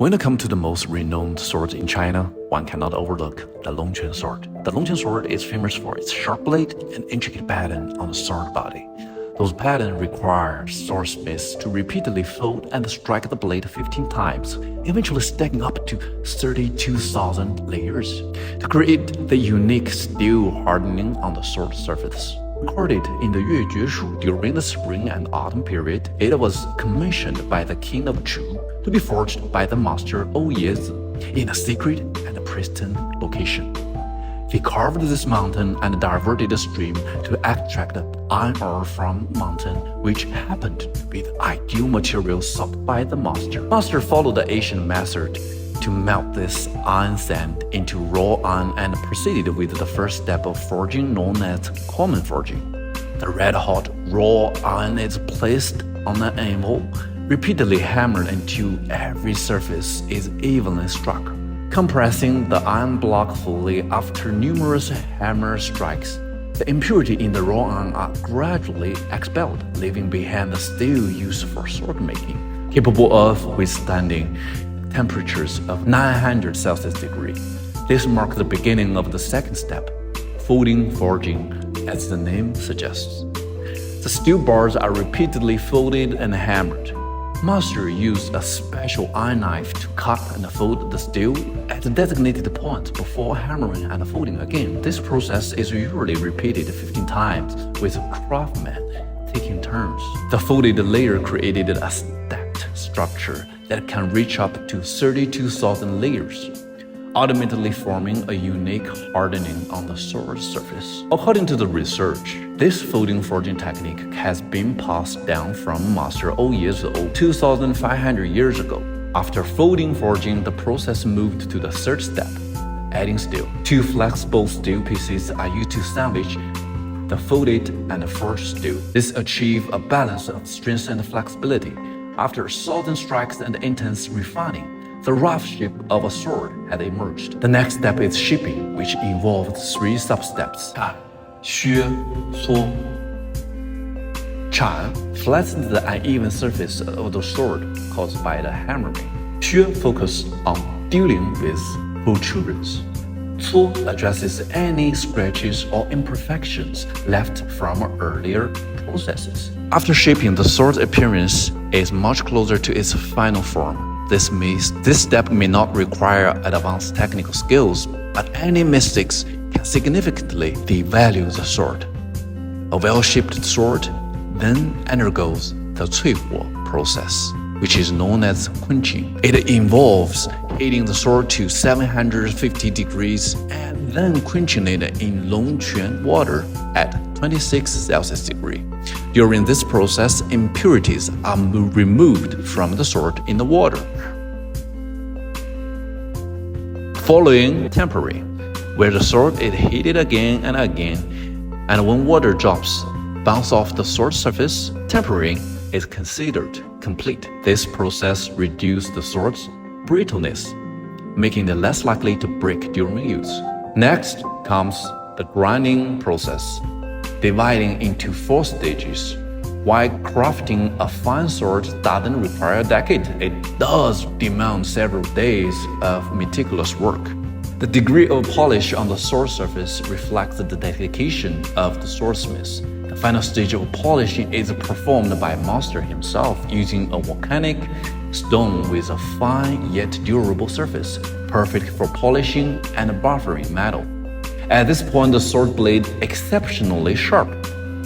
When it comes to the most renowned swords in China, one cannot overlook the Longquan Sword. The Longquan Sword is famous for its sharp blade and intricate pattern on the sword body. Those patterns require swordsmiths to repeatedly fold and strike the blade 15 times, eventually stacking up to 32,000 layers to create the unique steel hardening on the sword surface. Recorded in the Yue Shu during the spring and autumn period, it was commissioned by the king of Chu to be forged by the master Oyezi in a secret and pristine location. He carved this mountain and diverted the stream to extract iron ore from the mountain, which happened to be the ideal material sought by the master. Master followed the ancient method to melt this iron sand into raw iron and proceeded with the first step of forging known as common forging. The red-hot raw iron is placed on an anvil, repeatedly hammered until every surface is evenly struck. Compressing the iron block fully after numerous hammer strikes, the impurity in the raw iron are gradually expelled, leaving behind the steel used for sword making, capable of withstanding temperatures of 900 Celsius degree. This marks the beginning of the second step, folding forging, as the name suggests. The steel bars are repeatedly folded and hammered. Master used a special iron knife to cut and fold the steel at the designated point before hammering and folding again. This process is usually repeated 15 times, with craftsmen taking turns. The folded layer created a stacked structure that can reach up to 32,000 layers, ultimately forming a unique hardening on the sword surface. According to the research, this folding forging technique has been passed down from Master Oyezi 2,500 years ago. After folding forging, the process moved to the third step, adding steel. Two flexible steel pieces are used to sandwich the folded and forged steel. This achieves a balance of strength and flexibility. After 1,000 strikes and intense refining, the rough shape of a sword had emerged. The next step is shaping, which involves 3 sub-steps. 砍, 削, 搓. 铲 flattens the uneven surface of the sword caused by the hammering. 削 focuses on dealing with protrusions. 搓 addresses any scratches or imperfections left from earlier processes. After shaping, the sword's appearance is much closer to its final form. This means this step may not require advanced technical skills, but any mistakes can significantly devalue the sword. A well-shaped sword then undergoes the 淬火 process, which is known as quenching. It involves heating the sword to 750 degrees and then quenching it in Longquan water at 26 Celsius degree. During this process, impurities are removed from the sword in the water. Following tempering, where the sword is heated again and again, and when water drops bounce off the sword surface, tempering is considered complete. This process reduces the sword's brittleness, making it less likely to break during use. Next comes the grinding process, dividing into 4 stages. While crafting a fine sword doesn't require a decade, it does demand several days of meticulous work. The degree of polish on the sword surface reflects the dedication of the swordsmiths. The final stage of polishing is performed by master himself using a volcanic stone with a fine yet durable surface, perfect for polishing and buffering metal. At this point, the sword blade is exceptionally sharp,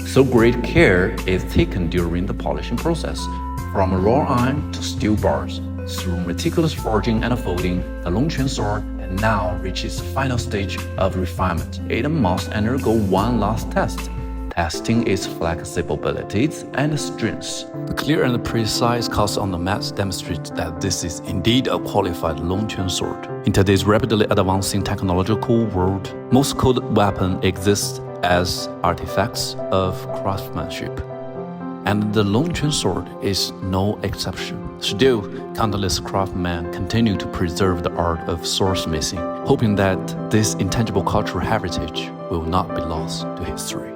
so great care is taken during the polishing process. From raw iron to steel bars, through meticulous forging and folding, the Longquan Sword now reaches the final stage of refinement. It must undergo one last test, testing its flexibilities and strengths. The clear and precise cuts on the mat demonstrate that this is indeed a qualified Longquan sword. In today's rapidly advancing technological world, most cold weapons exist as artifacts of craftsmanship, and the Longquan sword is no exception. Still, countless craftsmen continue to preserve the art of swordsmithing, hoping that this intangible cultural heritage will not be lost to history.